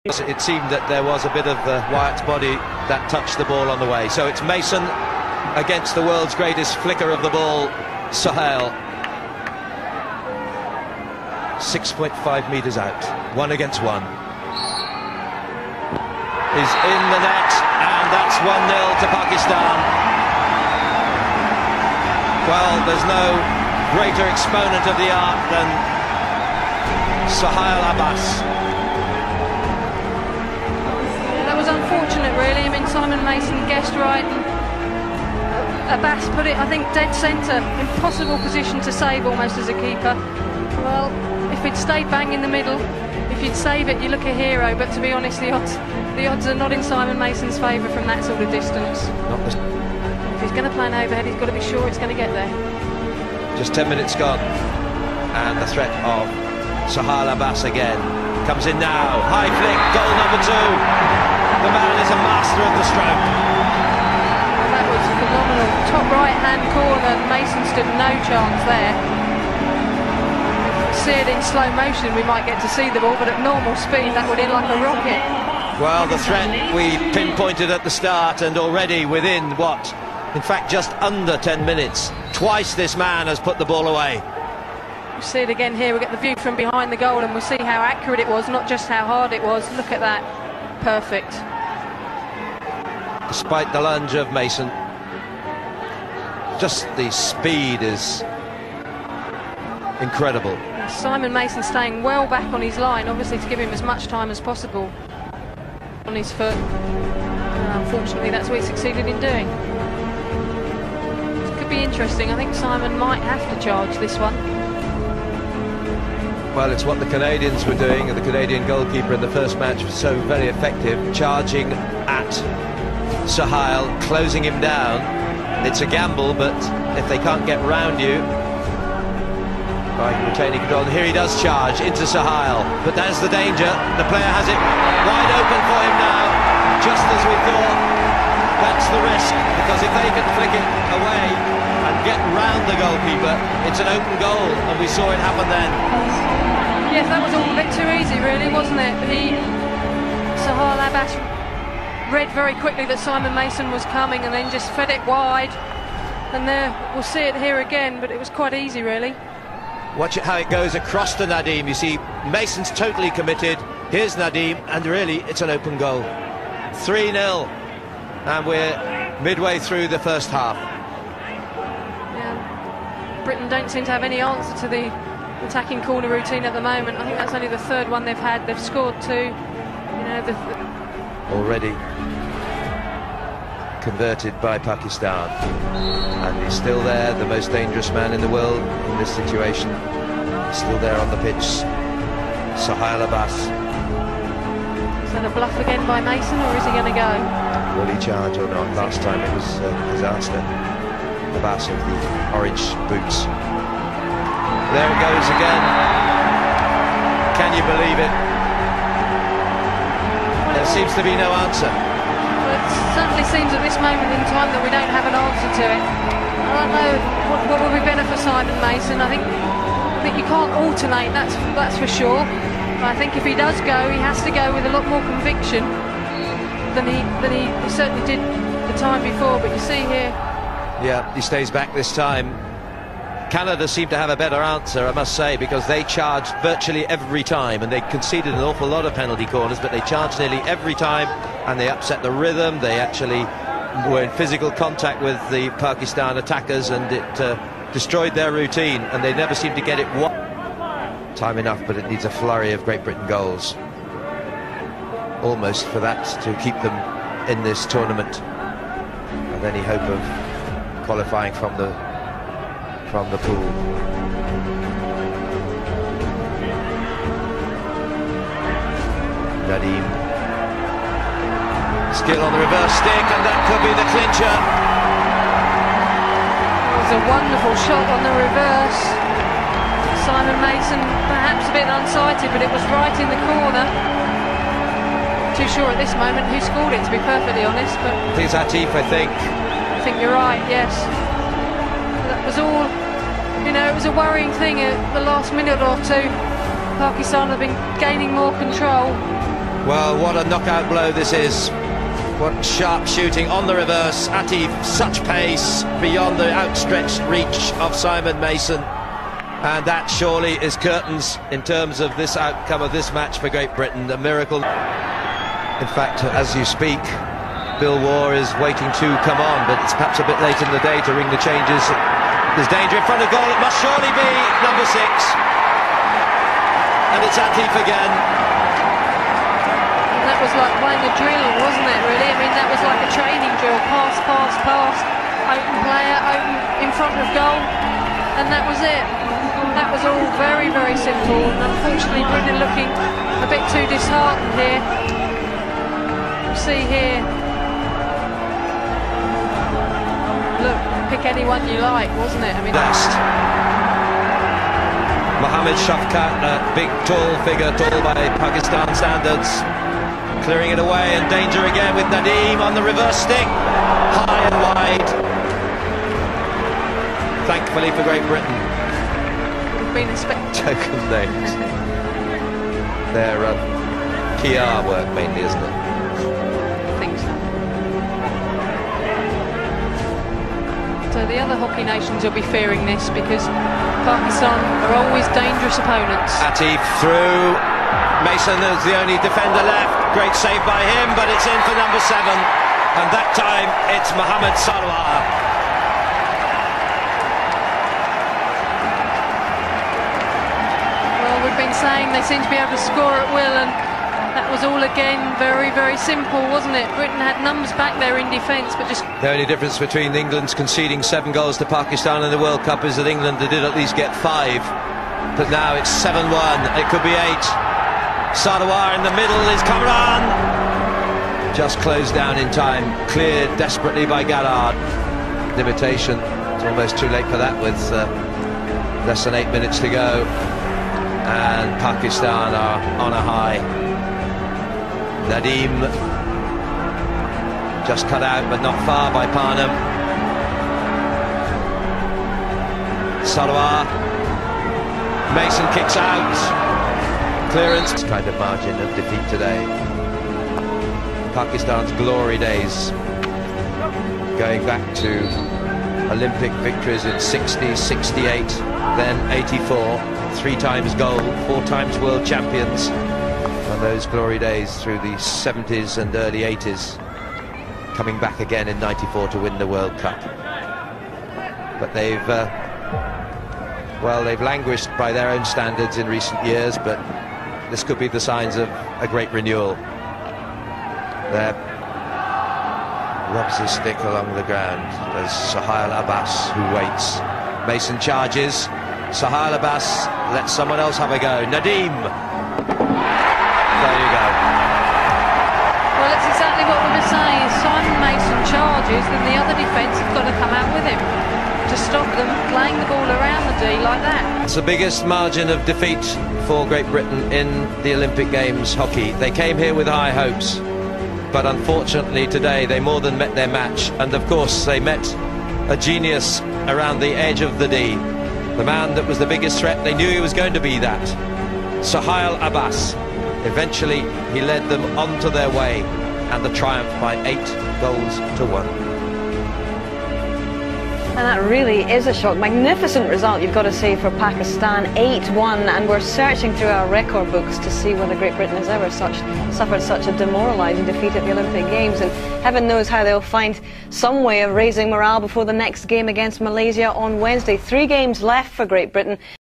It seemed that there was a bit of Wyatt's body that touched the ball on the way. So it's Mason against the world's greatest flicker of the ball, Sohail. 6.5 metres out, 1 against 1. He's in the net, and that's 1-0 to Pakistan. Well, there's no greater exponent of the art than Sohail Abbas. That was unfortunate, really. I mean, Simon Mason guessed right. Abbas put it, I think, dead centre. Impossible position to save almost as a keeper. Well, if he'd stayed bang in the middle, if you'd save it, you look a hero. But to be honest, the odds are not in Simon Mason's favour from that sort of distance. If he's going to play an overhead, he's got to be sure it's going to get there. Just 10 minutes gone, and the threat of Sohail Abbas again comes in now. High flick, goal number 2. The man is a master of the stroke. That was phenomenal. Top right-hand corner. Mason stood no chance there. See it in slow motion, we might get to see the ball, but at normal speed that would hit like a rocket. Well, the threat we pinpointed at the start, and already within what, in fact just under 10 minutes, twice this man has put the ball away. We'll see it again here. We'll get the view from behind the goal and we'll see how accurate it was, not just how hard it was. Look at that, perfect. Despite the lunge of Mason, just the speed is incredible. Simon Mason staying well back on his line, obviously to give him as much time as possible on his foot. Unfortunately, that's what he succeeded in doing. It could be interesting. I think Simon might have to charge this one. Well, it's what the Canadians were doing, and the Canadian goalkeeper in the first match was so very effective, charging at Sohail, closing him down. It's a gamble, but if they can't get round you by retaining control, and here he does charge into Sohail, but there's the danger. The player has it wide open for him now, just as we thought. That's the risk, because if they can flick it away and get round the goalkeeper, it's an open goal, and we saw it happen then. Yes, that was all a bit too easy, really, wasn't it? Sohail Abbas read very quickly that Simon Mason was coming and then just fed it wide, and there, we'll see it here again, but it was quite easy, really. Watch it how it goes across to Nadim. You see Mason's totally committed. Here's Nadim, and really it's an open goal. 3-0, and we're midway through the first half. Yeah. Britain don't seem to have any answer to the attacking corner routine at the moment. I think that's only the third one they've had. They've scored 2. You know, already converted by Pakistan, and he's still there, the most dangerous man in the world in this situation. He's still there on the pitch, Sohail Abbas. Is that a bluff again by Mason, or is he going to go? Will he charge or not? Last time it was a disaster. Abbas of the orange boots. There it goes again. Can you believe it? There seems to be no answer. It certainly seems at this moment in time that we don't have an answer to it. I don't know what will be better for Simon Mason. I think you can't alternate, that's for sure. But I think if he does go, he has to go with a lot more conviction than he certainly did the time before. But you see here, yeah, he stays back this time. Canada seemed to have a better answer, I must say, because they charged virtually every time, and they conceded an awful lot of penalty corners, but they charged nearly every time, and they upset the rhythm. They actually were in physical contact with the Pakistan attackers, and it destroyed their routine, and they never seemed to get it time enough. But it needs a flurry of Great Britain goals, almost for that to keep them in this tournament, and any hope of qualifying from the pool. Nadim, skill on the reverse stick, and that could be the clincher. It was a wonderful shot on the reverse. Simon Mason perhaps a bit unsighted, but it was right in the corner. Not too sure at this moment who scored it, to be perfectly honest, but I think it's Atif, I think you're right, yes. That was all, you know, it was a worrying thing at the last minute or two. Pakistan have been gaining more control, Well, what a knockout blow this is. What sharp shooting on the reverse. Atif, such pace beyond the outstretched reach of Simon Mason. And that surely is curtains in terms of this outcome of this match for Great Britain. A miracle. In fact, as you speak, Bill Waugh is waiting to come on, but it's perhaps a bit late in the day to ring the changes. There's danger in front of goal. It must surely be number 6. And it's Atif again. And that was like playing a drill, wasn't it, really? I mean, that was like a training drill. Pass, pass, pass. Open player, open in front of goal. And that was it. That was all very, very simple. And unfortunately, Britain looking a bit too disheartened here. We'll see here. Look, pick anyone you like, wasn't it? I mean, best. Mohammed Shafkat, a big, tall figure, tall by Pakistan standards, clearing it away, and danger again with Nadeem on the reverse stick, high and wide. Thankfully for Great Britain. We've been expecting token names. They're PR work mainly, isn't it? I think so. So the other hockey nations will be fearing this because Pakistan are always dangerous opponents. Atif through. Mason is the only defender left. Great save by him, but it's in for number 7. And that time it's Mohammed Sarwar. Well, we've been saying they seem to be able to score at will, and that was all again very, very simple, wasn't it? Britain had numbers back there in defence, but just... The only difference between England's conceding 7 goals to Pakistan in the World Cup is that England did at least get 5. But now it's 7-1, it could be 8. Sarwar in the middle is Kamran. Just closed down in time, cleared desperately by Gallard. Limitation, it's almost too late for that with less than 8 minutes to go. And Pakistan are on a high. Nadeem just cut out, but not far by Parnham. Sarwar. Mason kicks out. Clearance. Kind of margin of defeat today. Pakistan's glory days, going back to Olympic victories in 60, 68, then 84. 3 times gold, 4 times world champions. And those glory days through the 70s and early 80s, coming back again in 94 to win the World Cup. But they've well, they've languished by their own standards in recent years, but this could be the signs of a great renewal. There rubs his stick along the ground. There's Suhail Abbas who waits. Mason charges. Suhail Abbas lets someone else have a go. Nadeem. There you go. Well, it's exactly what we were saying. If Simon Mason charges, then the other defence have got to come out with him to stop them playing the ball around the D like that. It's the biggest margin of defeat for Great Britain in the Olympic Games hockey. They came here with high hopes, but unfortunately today they more than met their match, and of course they met a genius around the edge of the D. The man that was the biggest threat, they knew he was going to be that. Suhail Abbas. Eventually he led them onto their way, and the triumph by 8 goals to 1. And that really is a shock. Magnificent result, you've got to say, for Pakistan, 8-1, and we're searching through our record books to see whether Great Britain has ever suffered such a demoralising defeat at the Olympic Games, and heaven knows how they'll find some way of raising morale before the next game against Malaysia on Wednesday. 3 games left for Great Britain.